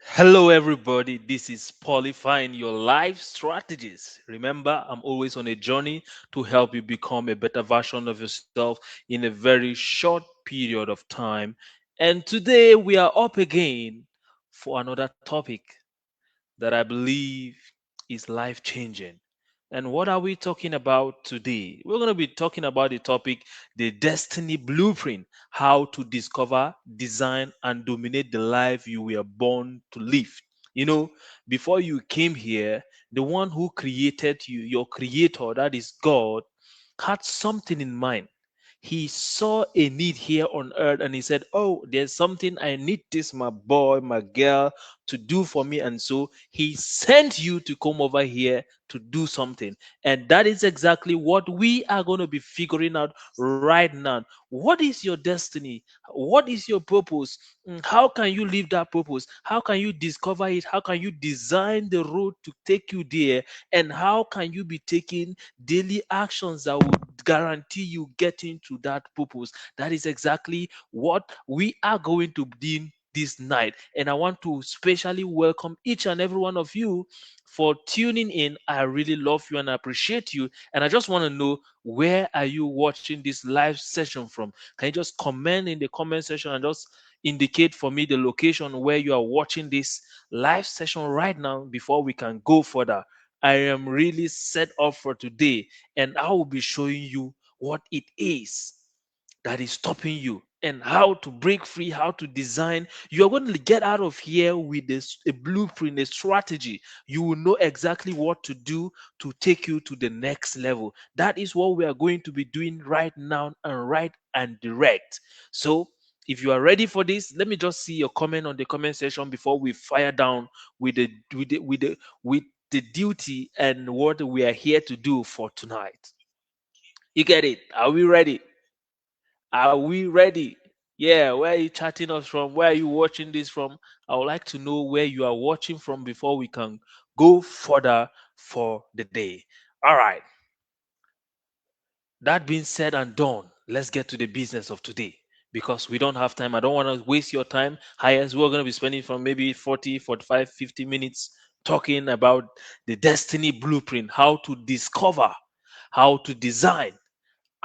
Hello, everybody. This is Polifying Your Life Strategies. Remember, I'm always on a journey to help you become a better version of yourself in a very short period of time. And today we are up again for another topic that I believe is life changing. And what are we talking about today? We're going to be talking about the topic, the destiny blueprint, how to discover, design, and dominate the life you were born to live. You know, before you came here, the one who created you, your creator, that is God, had something in mind. He saw a need here on earth and he said, oh, there's something I need this, my boy, my girl, to do for me. And so he sent you to come over here to do something. And that is exactly what we are going to be figuring out right now. What is your destiny? What is your purpose? How can you live that purpose? How can you discover it? How can you design the road to take you there? And how can you be taking daily actions that will guarantee you getting to that purpose? That is exactly what we are going to do this night. And I want to specially welcome each and every one of you for tuning in. I really love you and I appreciate you. And I just want to know, where are you watching this live session from? Can you just comment in the comment section and just indicate for me the location where you are watching this live session right now before we can go further? I am really set up for today, and I will be showing you what it is that is stopping you and how to break free, how to design. You're going to get out of here with a blueprint, a strategy. You will know exactly what to do to take you to the next level. That is what we are going to be doing right now, and right and direct. So, if you are ready for this, let me just see your comment on the comment section before we fire down with the duty and what we are here to do for tonight. You get it? Are we ready? Are we ready? Yeah, where are you chatting us from? Where are you watching this from? I would like to know where you are watching from before we can go further for the day. All right, that being said and done, let's get to the business of today because we don't have time. I don't want to waste your time. Highest, we're going to be spending from maybe 40, 45, 50 minutes talking about the destiny blueprint, how to discover, how to design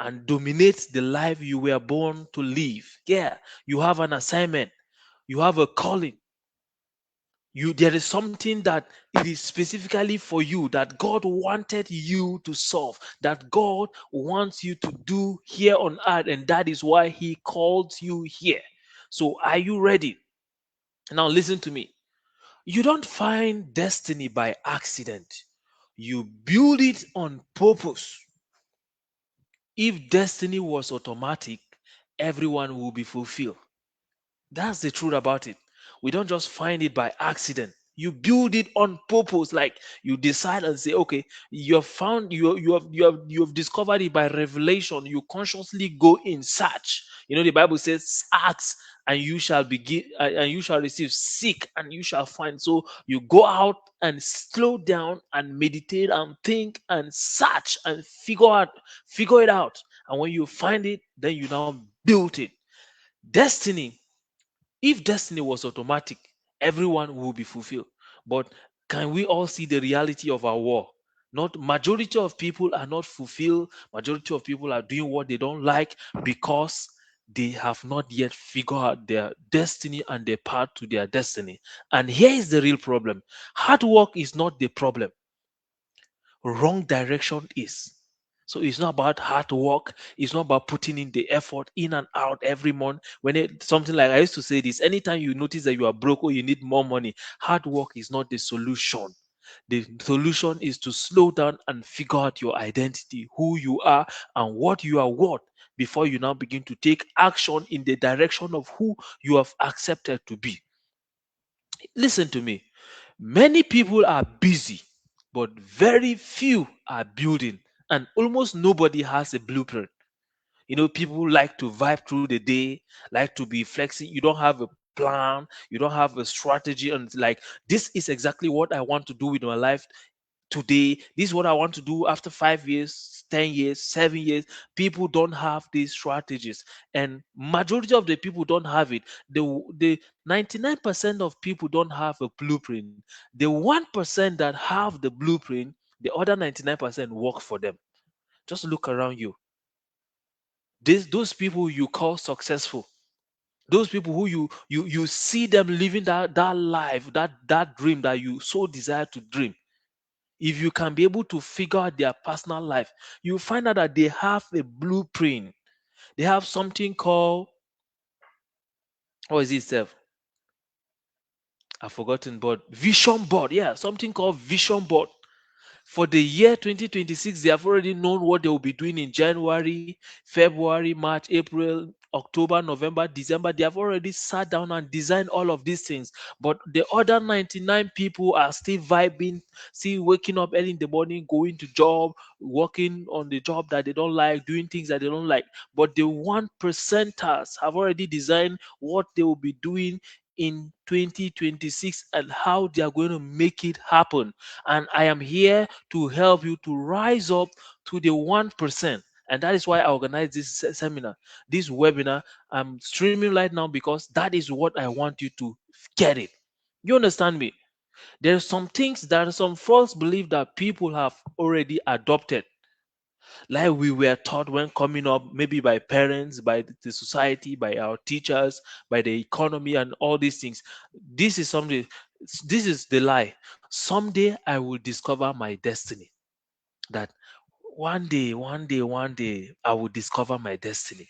and dominate the life you were born to live. Yeah, you have an assignment, you have a calling. You There is something that it is specifically for you that God wanted you to solve, that God wants you to do here on earth, and that is why He called you here. So, are you ready? Now, listen to me. You don't find destiny by accident. You build it on purpose. If destiny was automatic, everyone will be fulfilled. That's the truth about it. We don't just find it by accident. You build it on purpose. Like you decide and say, okay, you have found you have discovered it by revelation. You consciously go in search. The Bible says, ask and you shall begin and you shall receive, seek and you shall find. So you go out and slow down and meditate and think and search and figure it out. And when you find it, then you now build it. Destiny, if destiny was automatic, everyone will be fulfilled. But can we all see the reality of our war? Not majority of people are not fulfilled. Majority of people are doing what they don't like because they have not yet figured out their destiny and their path to their destiny. And here is the real problem. Hard work is not the problem, wrong direction is. So it's not about hard work. It's not about putting in the effort in and out every month. Something like I used to say this, anytime you notice that you are broke or you need more money, hard work is not the solution. The solution is to slow down and figure out your identity, who you are, and what you are worth before you now begin to take action in the direction of who you have accepted to be. Listen to me. Many people are busy, but very few are building, and almost nobody has a blueprint. People like to vibe through the day, like to be flexing. You don't have a plan, you don't have a strategy, and it's like, this is exactly what I want to do with my life today. This is what I want to do after 5 years, 10 years, 7 years. People don't have these strategies, and majority of the people don't have it. The 99% of people don't have a blueprint. The 1% that have the blueprint, the other 99% work for them. Just look around you. Those people you call successful, those people who you see them living that life, that dream that you so desire to dream. If you can be able to figure out their personal life, you find out that they have a blueprint. They have something called, what is it, Steph? I've forgotten, but vision board. Yeah, something called vision board. For the year 2026, they have already known what they will be doing in January, February, March, April, October, November, December. They have already sat down and designed all of these things. But the other 99 people are still vibing, still waking up early in the morning, going to job, working on the job that they don't like, doing things that they don't like. But the 1%ers have already designed what they will be doing in 2026 and how they are going to make it happen. And I am here to help you to rise up to the 1%. And that is why I organize this seminar, this webinar. I'm streaming right now because that is what I want you to get it. You understand me? There are some things, there are some false belief that people have already adopted, like we were taught when coming up, maybe by parents, by the society, by our teachers, by the economy, and all these things. This is something, this is the lie. Someday I will discover my destiny. That one day, I will discover my destiny.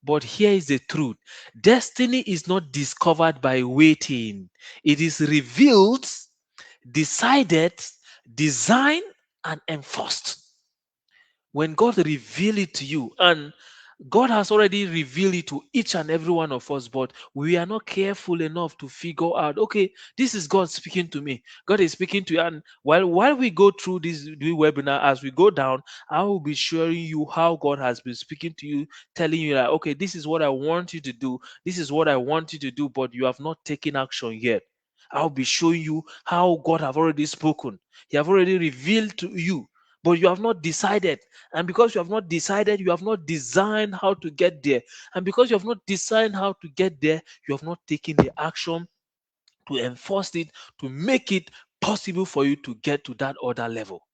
But here is the truth: destiny is not discovered by waiting, it is revealed, decided, designed, and enforced. When God reveal it to you, and God has already revealed it to each and every one of us, but we are not careful enough to figure out, okay, this is God speaking to me. God is speaking to you. And while we go through this webinar, as we go down, I will be showing you how God has been speaking to you, telling you that, okay, this is what I want you to do, this is what I want you to do, but you have not taken action yet. I'll be showing you how God have already spoken. He have already revealed to you, but you have not decided. And because you have not decided, you have not designed how to get there. And because you have not designed how to get there, you have not taken the action to enforce it, to make it possible for you to get to that other level.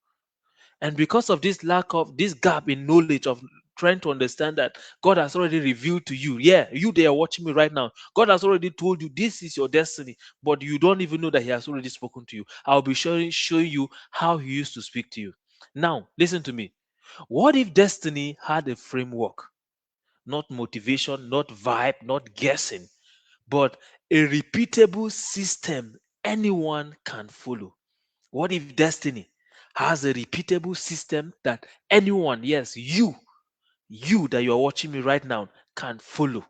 And because of this lack of this gap in knowledge of trying to understand that God has already revealed to you, yeah, you there watching me right now, God has already told you this is your destiny, but you don't even know that He has already spoken to you. I'll be showing you how He used to speak to you. Now, listen to me. What if destiny had a framework? Not motivation, not vibe, not guessing, but a repeatable system anyone can follow. What if destiny has a repeatable system that anyone, yes, you that you are watching me right now, can follow?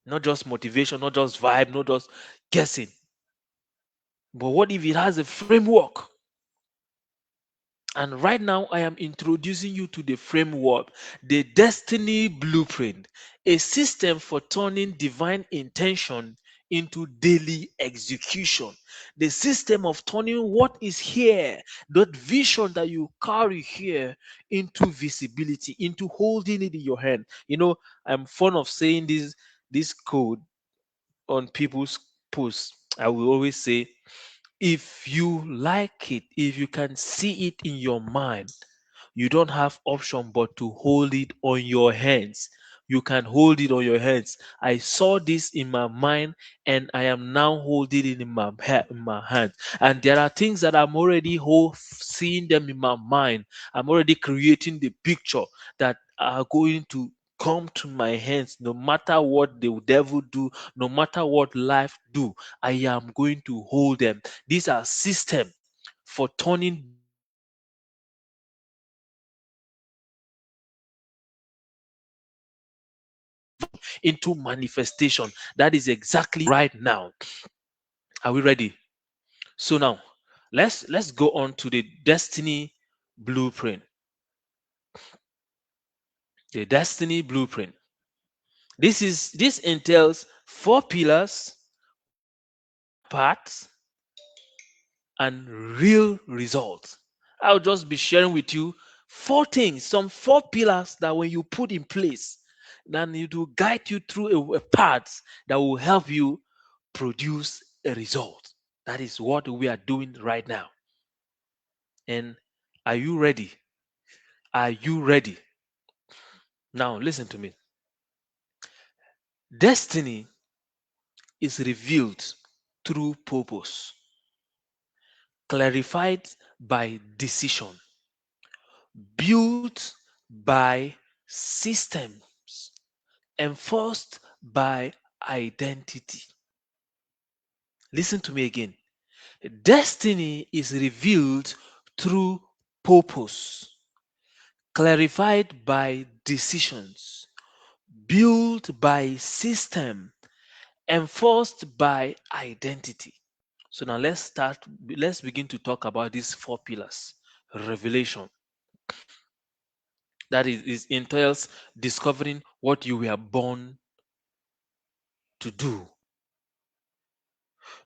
Not just motivation, not just vibe, not just guessing. But what if it has a framework? And right now, I am introducing you to the framework, the destiny blueprint, a system for turning divine intention into daily execution. The system of turning what is here, that vision that you carry here, into visibility, into holding it in your hand. You know, I'm fond of saying this code on people's posts. I will always say, if you like it, if you can see it in your mind, you don't have option but to hold it on your hands. You can hold it on your hands. I saw this in my mind, and I am now holding it in in my hand. And there are things that I'm already seeing them in my mind. I'm already creating the picture that are going to come to my hands. No matter what the devil do, no matter what life do, I am going to hold them. These are systems for turning divine intention into manifestation. That is exactly right now. Are we ready? So now, let's go on to the destiny blueprint. The destiny blueprint. This entails four pillars, clear paths, and real results. I'll just be sharing with you Four things, some four pillars that when you put in place, then it will guide you through a path that will help you produce a result. That is what we are doing right now. And are you ready? Are you ready? Now, listen to me. Destiny is revealed through purpose, clarified by decision, built by systems, enforced by identity. Listen to me again. Destiny is revealed through purpose, clarified by decisions, built by system, enforced by identity. So now let's begin to talk about these four pillars. Revelation, that is entails discovering what you were born to do,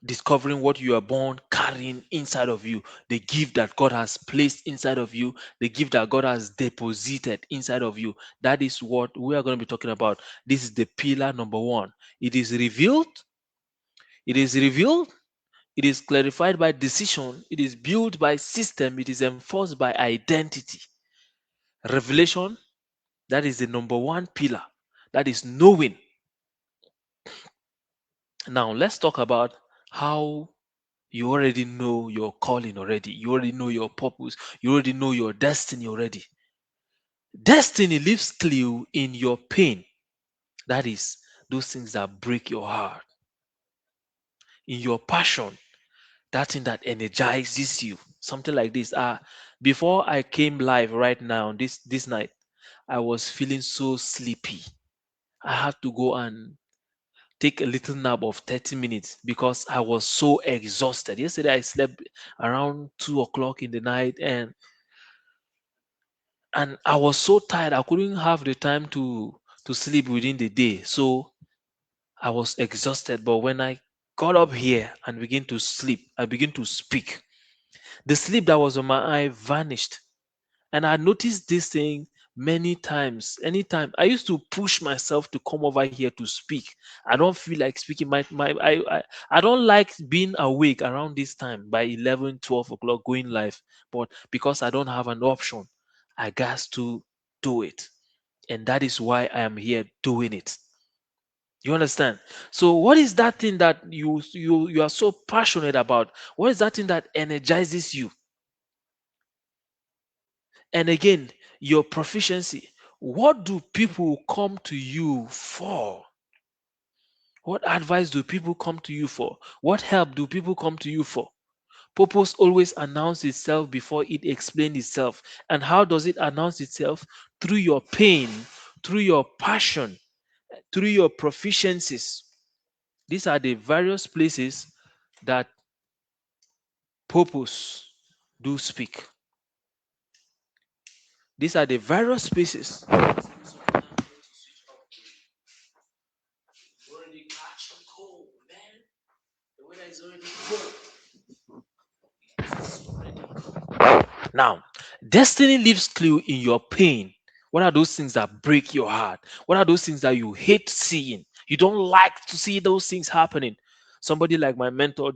discovering what you are born carrying inside of you, the gift that God has placed inside of you, the gift that God has deposited inside of you. That is what we are going to be talking about. This is the pillar number one. It is revealed, it is revealed, it is clarified by decision, it is built by system, it is enforced by identity. Revelation, that is the number one pillar. That is knowing. Now let's talk about how you already know your calling already. You already know your purpose. You already know your destiny already. Destiny leaves clue in your pain. That is those things that break your heart. In your passion, that thing that energizes you. Something like this. Before I came live right now, this night, I was feeling so sleepy. I had to go and take a little nap of 30 minutes because I was so exhausted. Yesterday I slept around 2 o'clock in the night, and I was so tired I couldn't have the time to sleep within the day. So I was exhausted. But when I got up here and began to sleep, I began to speak. The sleep that was on my eye vanished. And I noticed this thing many times. Anytime I used to push myself to come over here to speak. I don't feel like speaking. I don't like being awake around this time by 11, 12 o'clock going live. But because I don't have an option, I got to do it. And that is why I am here doing it. You understand? So what is that thing that you are so passionate about? What is that thing that energizes you? And again, your proficiency. What do people come to you for? What advice do people come to you for? What help do people come to you for? Purpose always announces itself before it explains itself. And how does it announce itself? Through your pain, through your passion, through your proficiencies. These are the various places that purpose do speak. These are the various spaces. Already catching cold, man. The weather is already cold. Now, destiny leaves clue in your pain. What are those things that break your heart? What are those things that you hate seeing? You don't like to see those things happening. Somebody like my mentor,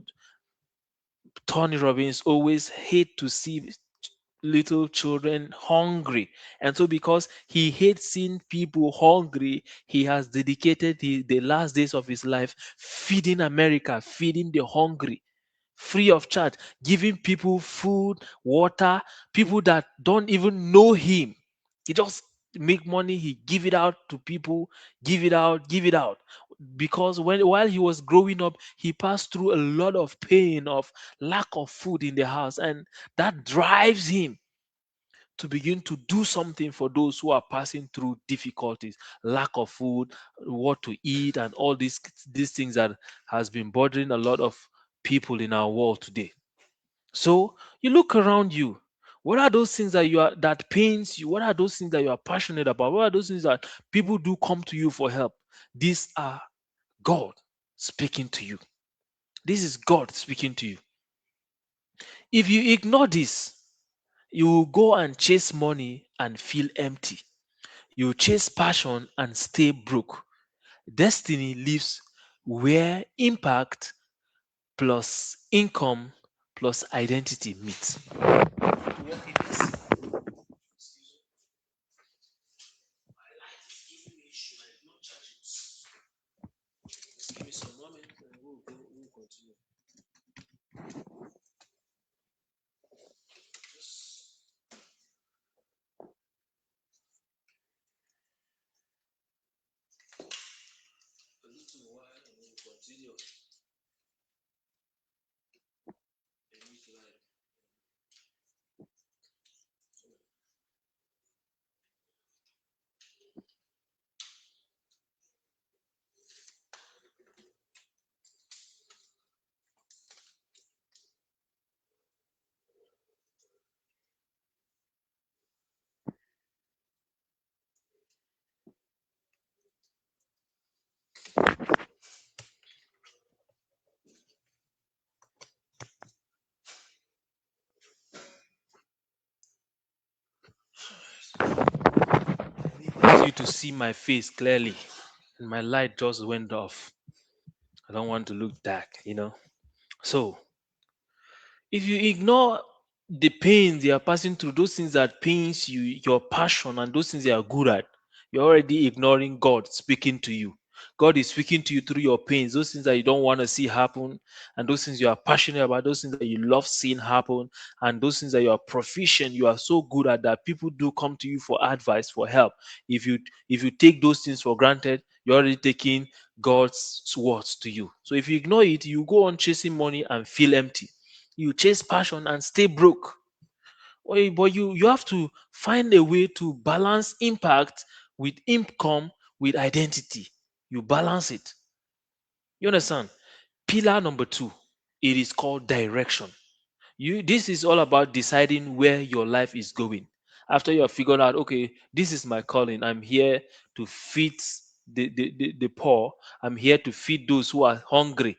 Tony Robbins, always hate to see little children hungry. And so, because he hates seeing people hungry, he has dedicated the last days of his life feeding America, feeding the hungry free of charge, giving people food, water, people that don't even know him. He just make money, he give it out to people, give it out, give it out. Because while he was growing up, he passed through a lot of pain of lack of food in the house, and that drives him to begin to do something for those who are passing through difficulties, lack of food, what to eat, and all these things that has been bothering a lot of people in our world today. So you look around you. What are those things that pains you? What are those things that you are passionate about? What are those things that people do come to you for help? These are God speaking to you. This is God speaking to you. If you ignore this, You will go and chase money and feel empty. You chase passion and stay broke. Destiny lives where impact plus income plus identity meet. Give me some moment and we'll continue. A little while and we'll continue. I need you to see my face clearly. And my light just went off. I don't want to look dark. So if you ignore the pains you are passing through, those things that pains you, your passion, and those things you are good at, you're already ignoring God speaking to you. God is speaking to you through your pains, those things that you don't want to see happen, and those things you are passionate about, those things that you love seeing happen, and those things that you are proficient, you are so good at that people do come to you for advice, for help. If you take those things for granted, you're already taking God's words to you. So if you ignore it, you go on chasing money and feel empty. You chase passion and stay broke. But you have to find a way to balance impact with income with identity. You balance it. You understand? Pillar number two, it is called direction. This is all about deciding where your life is going. After you have figured out, okay, this is my calling. I'm here to feed the poor. I'm here to feed those who are hungry.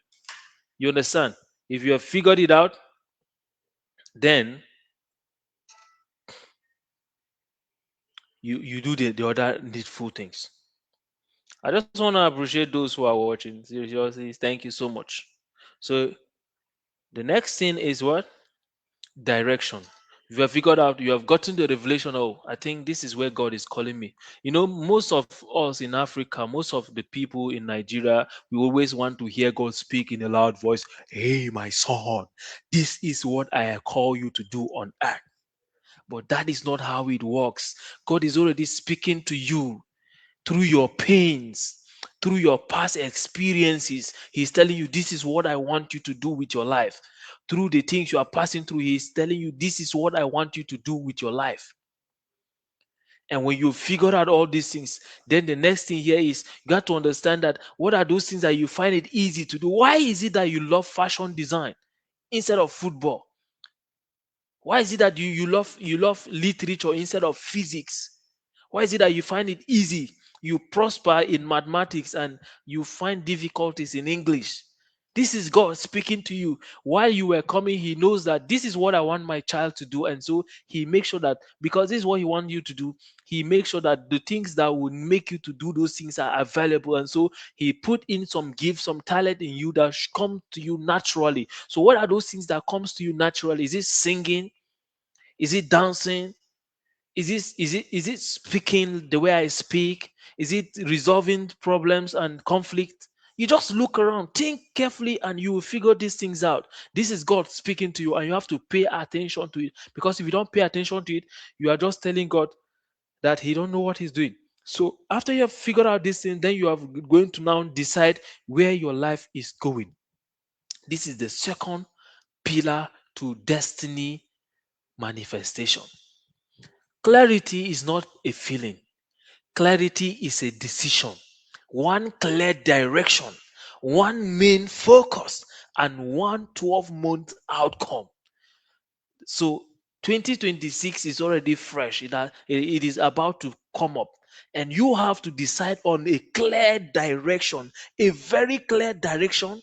You understand? If you have figured it out, then you do the other needful things. I just want to appreciate those who are watching. Seriously, thank you so much. So the next thing is what? Direction. You have figured out, you have gotten the revelation. Oh, I think this is where God is calling me. Most of us in Africa, most of the people in Nigeria, we always want to hear God speak in a loud voice. Hey, my son, this is what I call you to do on earth. But that is not how it works. God is already speaking to you through your pains, through your past experiences. He's telling you, this is what I want you to do with your life. Through the things you are passing through, He's telling you, this is what I want you to do with your life. And when you figure out all these things, then the next thing here is you got to understand that what are those things that you find it easy to do? Why is it that you love fashion design instead of football? Why is it that you love literature instead of physics? Why is it that you find it easy? You prosper in mathematics and you find difficulties in English. This is God speaking to you. While you were coming, He knows that this is what I want my child to do. And so He makes sure that because this is what He wants you to do, He makes sure that the things that will make you to do those things are available. And so He put in some gift, some talent in you that come to you naturally. So what are those things that comes to you naturally? Is it singing? Is it dancing? Is it speaking the way I speak? Is it resolving problems and conflict? You just look around, think carefully, and you will figure these things out. This is God speaking to you, and you have to pay attention to it. Because if you don't pay attention to it, you are just telling God that He don't know what He's doing. So after you have figured out this thing, then you are going to now decide where your life is going. This is the second pillar to destiny manifestation. Clarity is not a feeling. Clarity is a decision, one clear direction, one main focus, and one 12-month outcome. So 2026 is already fresh. It is about to come up. And you have to decide on a clear direction, a very clear direction,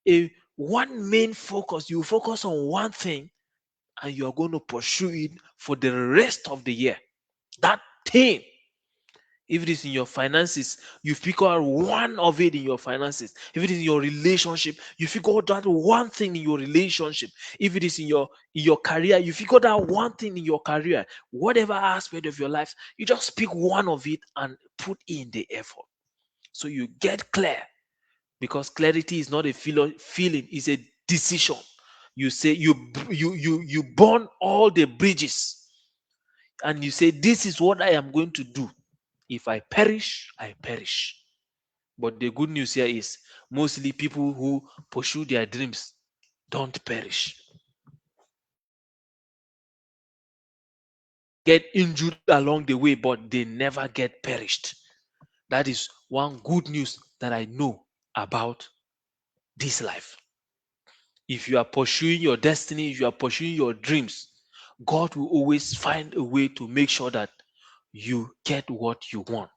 a one main focus. You focus on one thing and you are going to pursue it for the rest of the year. That thing, if it is in your finances, you figure out one of it in your finances. If it is in your relationship, you figure out that one thing in your relationship. If it is in your career, you figure out one thing in your career. Whatever aspect of your life, you just pick one of it and put in the effort. So you get clear, because clarity is not a feeling, it's a decision. You say you burn all the bridges, and you say, this is what I am going to do. If I perish, I perish. But the good news here is, mostly people who pursue their dreams don't perish. Get injured along the way, but they never get perished. That is one good news that I know about this life. If you are pursuing your destiny, if you are pursuing your dreams, God will always find a way to make sure that you get what you want.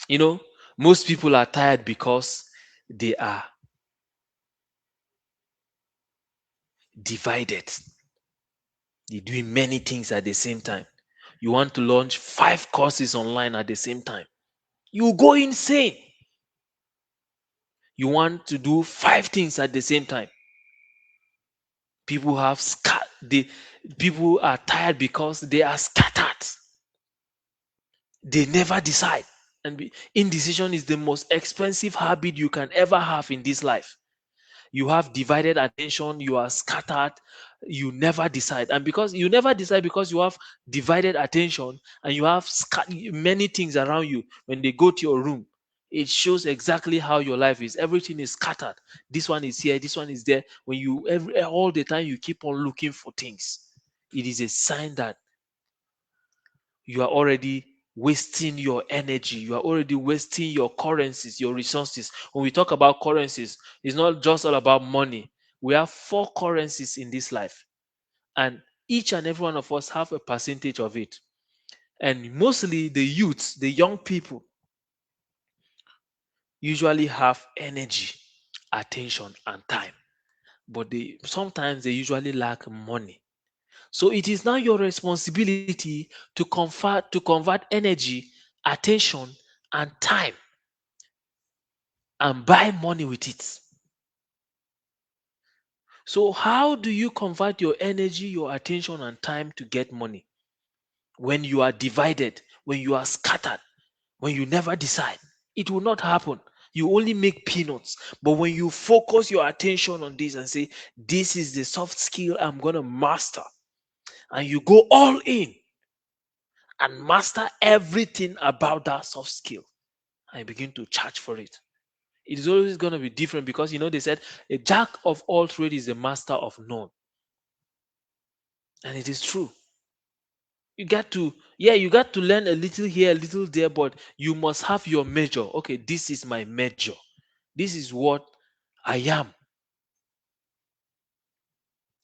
You know, most people are tired because they are divided. They're doing many things at the same time. You want to launch 5 courses online at the same time, you go insane. You want to do 5 things at the same time. People have people are tired because they are scattered. They never decide. And indecision is the most expensive habit you can ever have in this life. You have divided attention, you are scattered, you never decide. And because you never decide, because you have divided attention and you have many things around you, when they go to your room, it shows exactly how your life is. Everything is scattered. This one is here, this one is there. When you all the time you keep on looking for things, it is a sign that you are already wasting your energy. You are already wasting your currencies, your resources. When we talk about currencies, it's not just all about money. We have 4 currencies in this life, and each and every one of us have a percentage of it. And mostly the youths, the young people, usually have energy, attention, and time, but they sometimes they usually lack money. So it is now your responsibility to convert energy, attention, and time, and buy money with it. So how do you convert your energy, your attention, and time to get money? When you are divided, when you are scattered, when you never decide, it will not happen. You only make peanuts. But when you focus your attention on this and say, this is the soft skill I'm going to master, and you go all in and master everything about that soft skill, and begin to charge for it, it is always going to be different, because they said a jack of all trades is a master of none. And it is true. You got to learn a little here, a little there, but you must have your measure. Okay, this is my measure. This is what I am.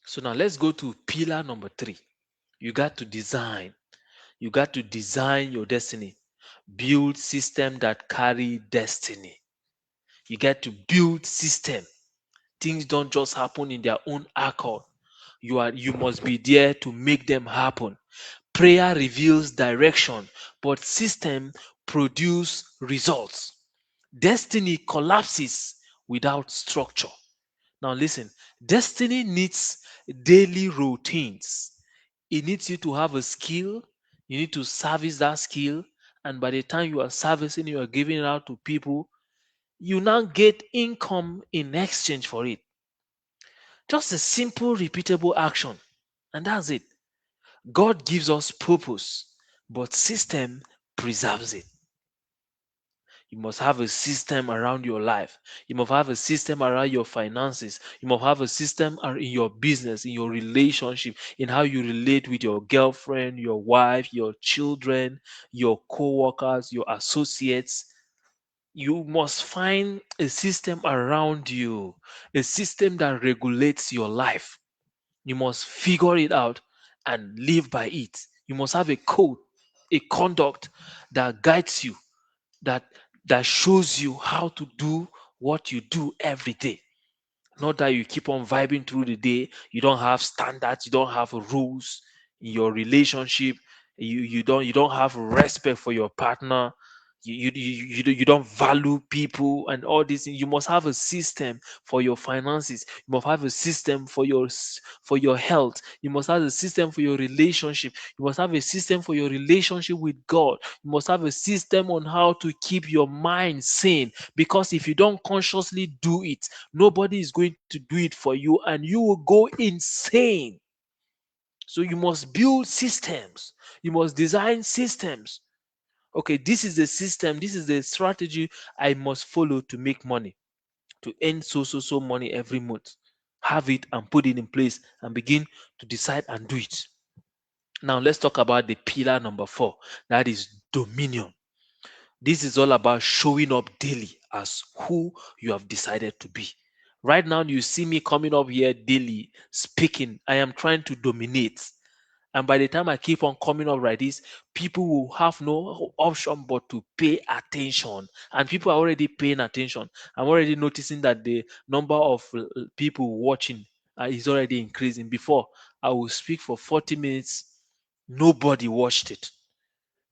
So now let's go to pillar number 3. You got to design. You got to design your destiny. Build system that carry destiny. You got to build system. Things don't just happen in their own accord. You must be there to make them happen. Prayer reveals direction, but system produce results. Destiny collapses without structure. Now listen, destiny needs daily routines. It needs you to have a skill. You need to service that skill. And by the time you are servicing, you are giving it out to people, you now get income in exchange for it. Just a simple, repeatable action. And that's it. God gives us purpose, but system preserves it. You must have a system around your life. You must have a system around your finances. You must have a system in your business, in your relationship, in how you relate with your girlfriend, your wife, your children, your co-workers, your associates. You must find a system around you, a system that regulates your life. You must figure it out and live by it. You must have a code, a conduct that guides you, that that shows you how to do what you do every day. Not that you keep on vibing through the day, you don't have standards, you don't have rules in your relationship, you don't have respect for your partner, you don't value people and all these things. You must have a system for your finances, you must have a system for for your health, you must have a system for your relationship, you must have a system for your relationship with God, you must have a system on how to keep your mind sane, because if you don't consciously do it, nobody is going to do it for you and you will go insane. So you must build systems, you must design systems. Okay, this is the system, this is the strategy I must follow to make money, to earn so money every month. Have it and put it in place and begin to decide and do it. Now let's talk about the pillar number 4, that is dominion. This is all about showing up daily as who you have decided to be. Right now, you see me coming up here daily speaking. I am trying to dominate. And by the time I keep on coming up like this, people will have no option but to pay attention. And people are already paying attention. I'm already noticing that the number of people watching is already increasing. Before, I will speak for 40 minutes, nobody watched it.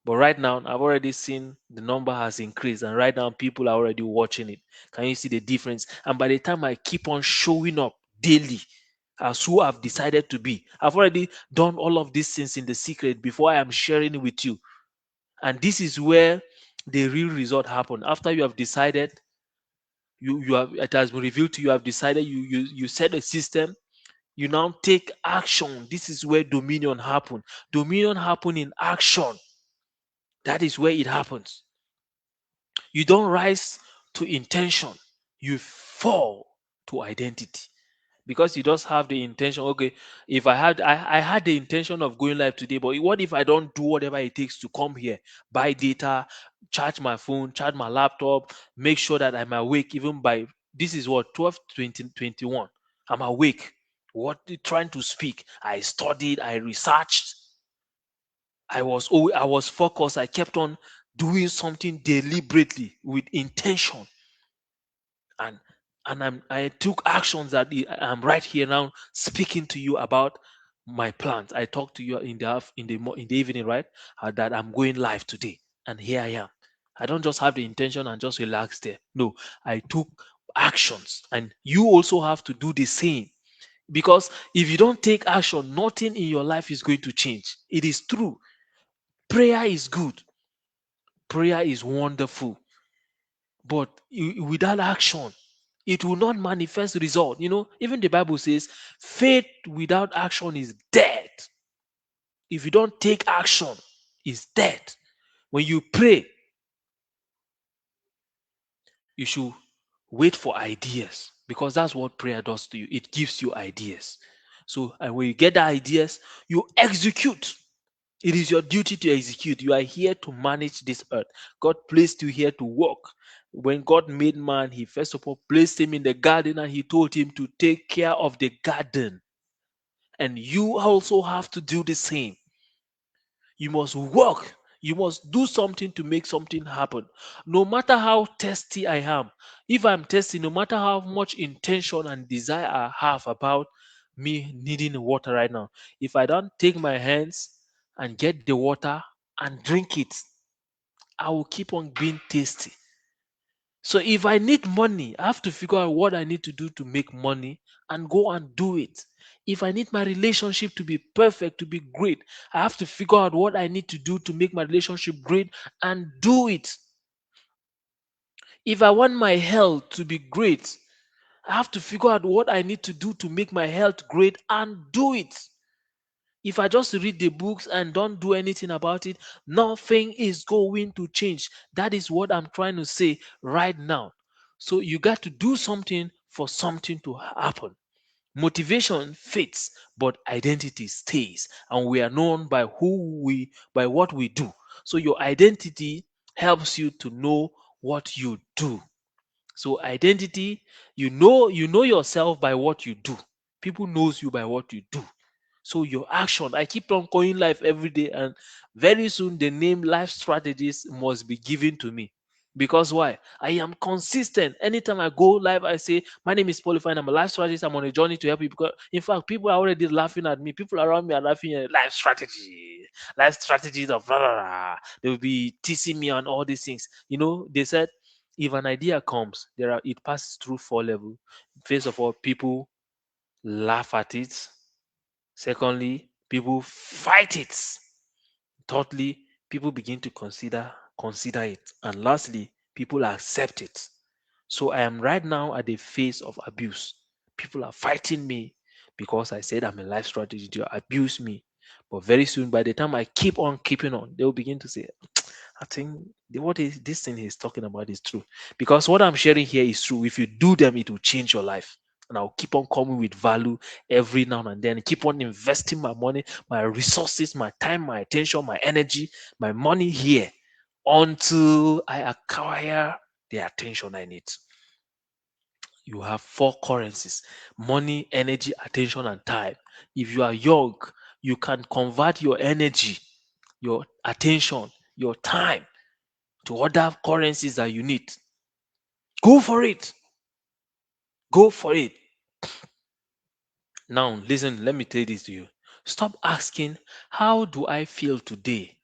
But right now, I've already seen the number has increased, and right now, people are already watching it. Can you see the difference? And by the time I keep on showing up daily as who I've decided to be, I've already done all of these things in the secret before I am sharing it with you. And this is where the real result happen. After you have decided, you have it has been revealed to you, have decided, you set a system, you now take action. This is where dominion happen. Dominion happen in action. That is where it happens. You don't rise to intention, you fall to identity. Because you just have the intention, okay, if I had the intention of going live today, but what if I don't do whatever it takes to come here, buy data, charge my phone, charge my laptop, make sure that I'm awake even by this is what 12 20 21. I'm awake. What trying to speak. I studied, I researched, I was focused, I kept on doing something deliberately with intention, and I took actions that I'm right here now speaking to you about my plans. I talked to you in the in the evening, right? That I'm going live today, and here I am. I don't just have the intention and just relax there. No, I took actions, and you also have to do the same. Because if you don't take action, nothing in your life is going to change. It is true. Prayer is good. Prayer is wonderful. But without action, it will not manifest result. Even the Bible says faith without action is dead. If you don't take action, it's dead. When you pray, you should wait for ideas, because that's what prayer does to you. It gives you ideas. So, and when you get the ideas, you execute. It is your duty to execute. You are here to manage this earth. God placed you here to work. When God made man, he first of all placed him in the garden and he told him to take care of the garden. And you also have to do the same. You must work. You must do something to make something happen. No matter how thirsty I am, if I'm thirsty, no matter how much intention and desire I have about me needing water right now, if I don't take my hands and get the water and drink it, I will keep on being tasty. So if I need money, I have to figure out what I need to do to make money and go and do it. If I need my relationship to be perfect, to be great, I have to figure out what I need to do to make my relationship great and do it. If I want my health to be great, I have to figure out what I need to do to make my health great and do it. If I just read the books and don't do anything about it, nothing is going to change. That is what I'm trying to say right now. So you got to do something for something to happen. Motivation fades, but identity stays, and we are known by what we do. So your identity helps you to know what you do. So identity, you know yourself by what you do. People knows you by what you do. So your action, I keep on going live every day, and very soon the name life strategies must be given to me, Because why? I am consistent. Anytime I go live, I say, my name is Polyfine. I'm a life strategist. I'm on a journey to help you. Because, in fact, people are already laughing at me. People around me are laughing at life strategies of blah, blah, blah. They will be teasing me on all these things. They said, if an idea comes, it passes through four levels. First of all, people laugh at it. Secondly, people fight it. Thirdly, people begin to consider it. And lastly, people accept it. So I am right now at the phase of abuse. People are fighting me because I said I'm a life strategy to abuse me. But very soon, by the time I keep on keeping on, they'll begin to say, I think what is this thing he's talking about is true. Because what I'm sharing here is true. If you do them, it will change your life. And I'll keep on coming with value every now and then. Keep on investing my money, my resources, my time, my attention, my energy, my money here until I acquire the attention I need. You have four currencies: money, energy, attention, and time. If you are young, you can convert your energy, your attention, your time to other currencies that you need. Go for it. Go for it. Now, listen, let me tell this to you. Stop asking, how do I feel today?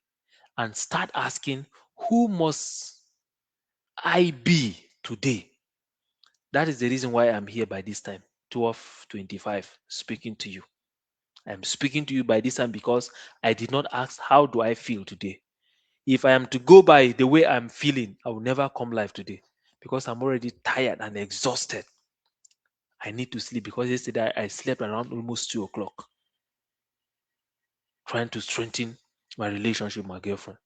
And start asking, who must I be today? That is the reason why I'm here by this time, 12:25, speaking to you. I'm speaking to you by this time because I did not ask, how do I feel today? If I am to go by the way I'm feeling, I will never come live today because I'm already tired and exhausted. I need to sleep because yesterday I slept around almost 2 o'clock trying to strengthen my relationship with my girlfriend.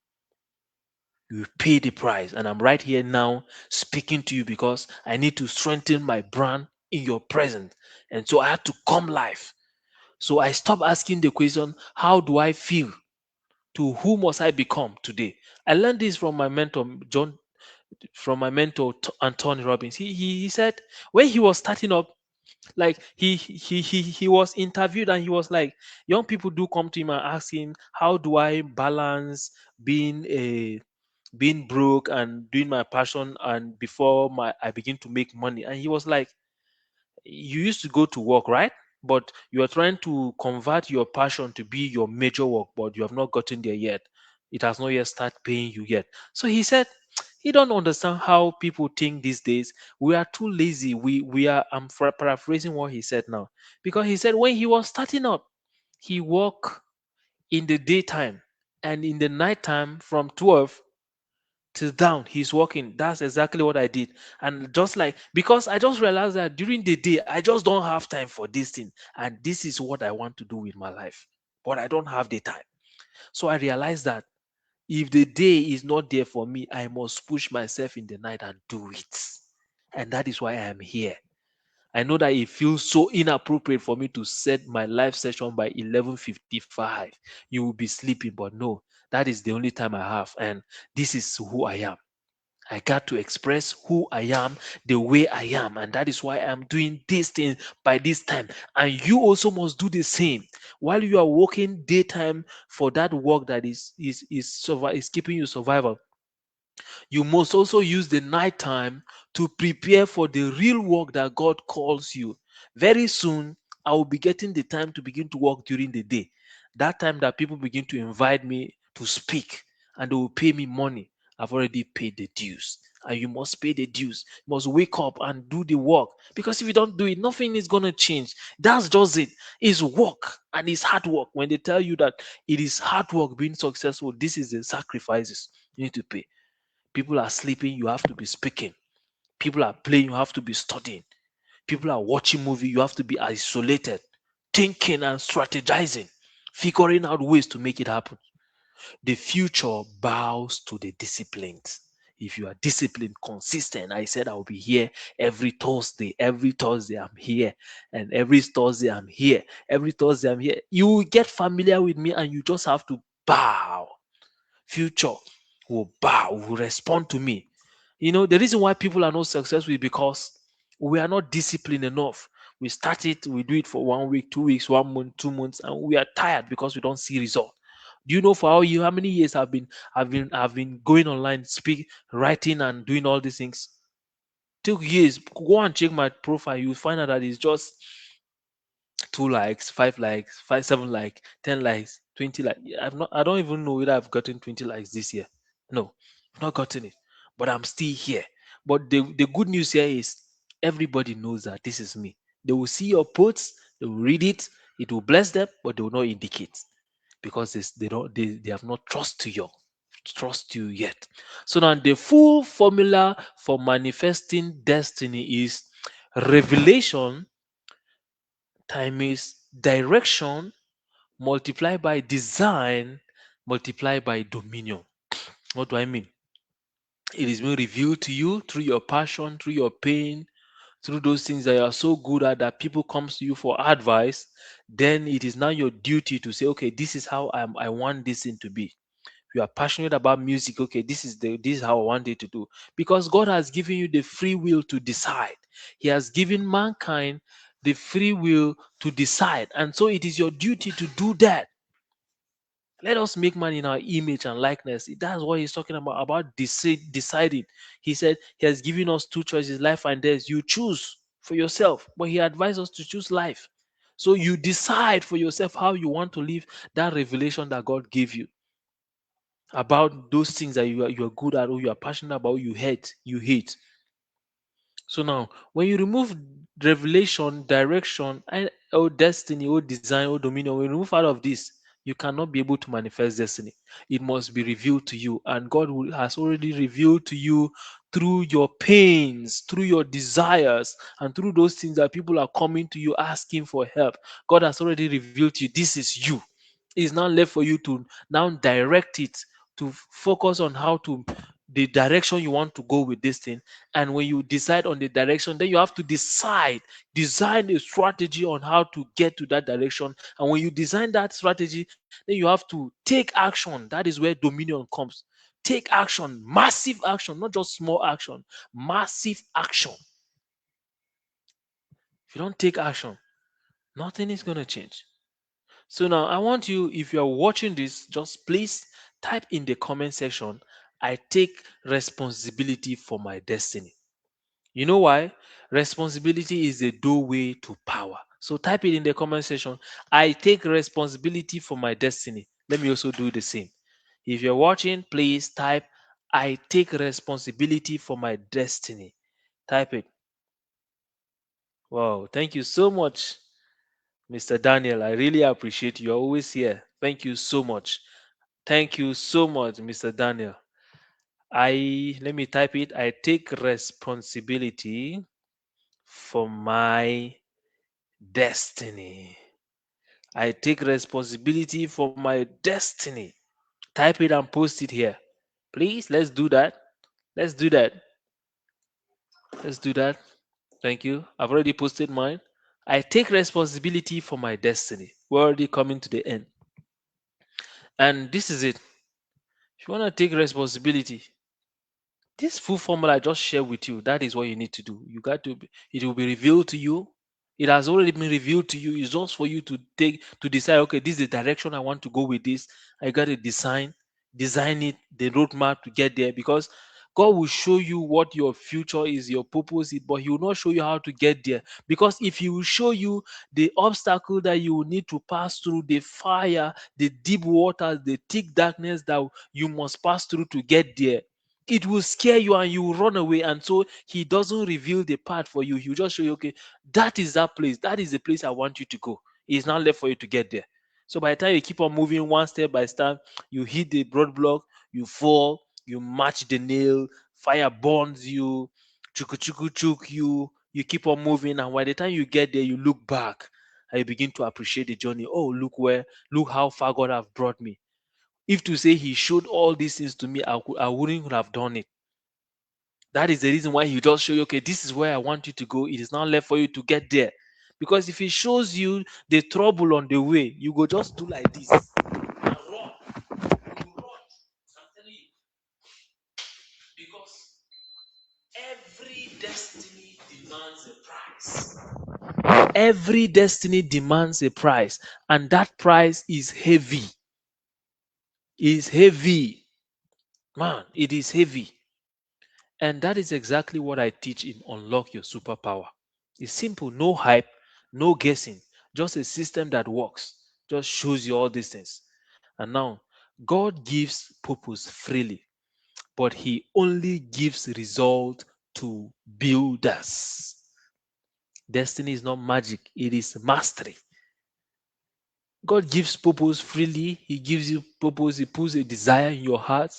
You pay the price, and I'm right here now speaking to you because I need to strengthen my brand in your presence. And so I had to come live. So I stopped asking the question, how do I feel? To who must I become today? I learned this from my mentor, Anthony Robbins. He said when he was starting up, like he was interviewed and he was like, young people do come to him and ask him, how do I balance being broke and doing my passion and before my I begin to make money? And he was like, you used to go to work, right? But you are trying to convert your passion to be your major work, but you have not gotten there yet. It has not yet started paying you yet. So he said he don't understand how people think these days. We are too lazy. We are. Paraphrasing what he said now, because he said when he was starting up, he worked in the daytime and in the nighttime from 12 till down he's working. That's exactly what I did. And just like, because I just realized that during the day I just don't have time for this thing, and this is what I want to do with my life, but I don't have the time. So I realized that if the day is not there for me, I must push myself in the night and do it. And that is why I am here. I know that it feels so inappropriate for me to set my live session by 11:55. You will be sleeping, but no, that is the only time I have, and this is who I am. I got to express who I am the way I am, and that is why I'm doing this thing by this time. And you also must do the same. While you are working daytime for that work that is keeping you survival, you must also use the night time to prepare for the real work that God calls you. Very soon, I will be getting the time to begin to work during the day. That time that people begin to invite me to speak and they will pay me money. I've already paid the dues. And you must pay the dues. You must wake up and do the work. Because if you don't do it, nothing is going to change. That's just it. It's work and it's hard work. When they tell you that it is hard work being successful, this is the sacrifices you need to pay. People are sleeping, you have to be speaking. People are playing, you have to be studying. People are watching movie, you have to be isolated, thinking and strategizing, figuring out ways to make it happen. The future bows to the disciplined. If you are disciplined, consistent, I said I'll be here every Thursday. Every Thursday I'm here, and every Thursday I'm here. Every Thursday I'm here. You will get familiar with me, and you just have to bow. Future will bow, will respond to me. The reason why people are not successful is because we are not disciplined enough. We start it, we do it for 1 week, 2 weeks, 1 month, 2 months, and we are tired because we don't see result. Do you know for how many years I've been going online, writing and doing all these things? Took years. Go and check my profile. You'll find out that it's just 2 likes, 5 likes, 7 likes, 10 likes, 20 likes. I don't even know whether I've gotten 20 likes this year. No, I've not gotten it. But I'm still here. But the good news here is everybody knows that this is me. They will see your posts, they will read it, it will bless them, but they will not indicate because they have not trust you yet. So now the full formula for manifesting destiny is revelation times direction multiplied by design multiplied by dominion. What do I mean? It is being revealed to you through your passion, through your pain, through those things that you are so good at that people comes to you for advice. Then it is now your duty to say, okay, this is how I want this thing to be. You are passionate about music, okay, this is how I want it to do. Because God has given you the free will to decide. He has given mankind the free will to decide, and so it is your duty to do that. Let us make man in our image and likeness. That's what he's talking about deciding. He said he has given us two choices, life and death. You choose for yourself, but he advised us to choose life. So you decide for yourself how you want to live that revelation that God gave you about those things that you are good at, or you are passionate about, you hate. So now, when you remove revelation, direction, or destiny, or design, or dominion, when you remove out of this, you cannot be able to manifest destiny. It must be revealed to you, and has already revealed to you through your pains, through your desires, and through those things that people are coming to you asking for help. God has already revealed to you this is you. It is now left for you to now direct it, to focus on how to the direction you want to go with this thing. And when you decide on the direction, then you have to design a strategy on how to get to that direction. And when you design that strategy, then you have to take action. That is where dominion comes. Take action, massive action, not just small action, massive action. If you don't take action, nothing is going to change. So now I want you, if you are watching this, just please type in the comment section, I take responsibility for my destiny. You know why? Responsibility is the doorway to power. So type it in the comment section. I take responsibility for my destiny. Let me also do the same. If you're watching, please type I take responsibility for my destiny. Type it. Wow, thank you so much, Mr. Daniel. I really appreciate you. You're always here. Thank you so much. Thank you so much, Mr. Daniel. Let me type it. I take responsibility for my destiny. I take responsibility for my destiny. Type it and post it here. Please, let's do that. Let's do that. Let's do that. Thank you. I've already posted mine. I take responsibility for my destiny. We're already coming to the end. And this is it. If you want to take responsibility, this full formula I just shared with you, that is what you need to do. It will be revealed to you. It has already been revealed to you. It's just for you to decide, okay, this is the direction I want to go with this. I got to design it, the roadmap to get there, because God will show you what your future is, your purpose is, but He will not show you how to get there. Because if He will show you the obstacle that you will need to pass through, the fire, the deep waters, the thick darkness that you must pass through to get there, it will scare you and you will run away. And so He doesn't reveal the path for you. He'll just show you, okay, that is that place. That is the place I want you to go. It's not left for you to get there. So by the time you keep on moving one step by step, you hit the roadblock, you fall, you match the nail, fire burns you, chuku chuku chuk you keep on moving, and by the time you get there, you look back and you begin to appreciate the journey. Oh, look how far God have brought me. If to say He showed all these things to me, I wouldn't have done it. That is the reason why He does show you, okay, this is where I want you to go. It is not left for you to get there. Because if He shows you the trouble on the way, you go just do like this and run. You run. I'm telling you. Because every destiny demands a price. Every destiny demands a price, and that price is heavy. is heavy. Man, it is heavy. And that is exactly what I teach in Unlock Your Superpower. It's simple, no hype, no guessing, just a system that works, just shows you all these things. And now, God gives purpose freely, but He only gives result to builders. Destiny is not magic, it is mastery. God gives purpose freely, He gives you purpose, He puts a desire in your heart,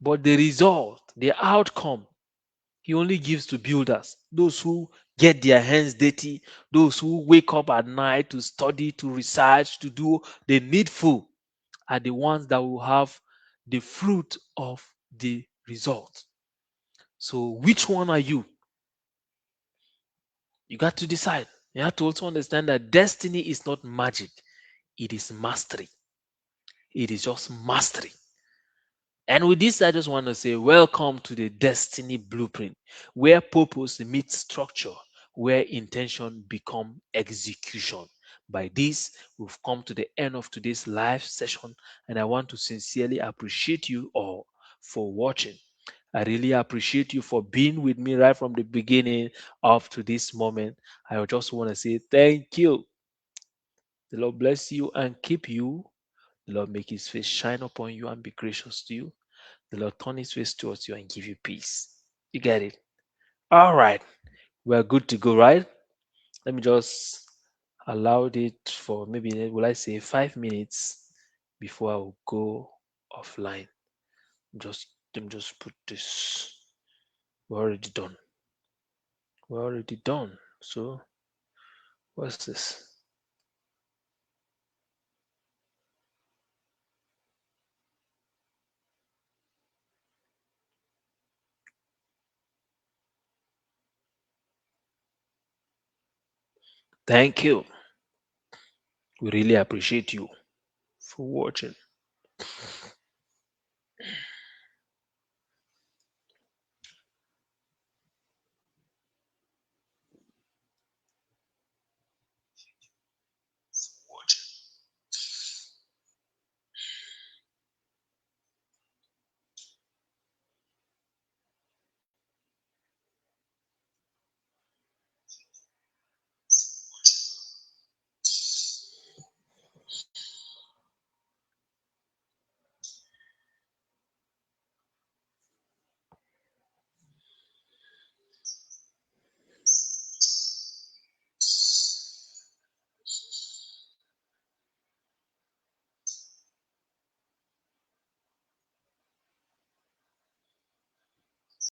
but the result, the outcome, He only gives to builders, those who get their hands dirty, those who wake up at night to study, to research, to do the needful, are the ones that will have the fruit of the result. So, which one are you? You got to decide. You have to also understand that destiny is not magic, it is mastery. It is just mastery. And with this, I just want to say, welcome to the Destiny Blueprint, where purpose meets structure, where intention become execution. By this, we've come to the end of today's live session, and I want to sincerely appreciate you all for watching. I really appreciate you for being with me right from the beginning up to this moment. I just want to say thank you. The Lord bless you and keep you. The Lord make his face shine upon you and be gracious to you. The Lord turn his face towards you and give you peace. You get it? All right. We're good to go, right? Let me just allow it for maybe, will I say, 5 minutes before I will go offline. Just let me just put this. We're already done. We're already done. So what's this? Thank you. We really appreciate you for watching.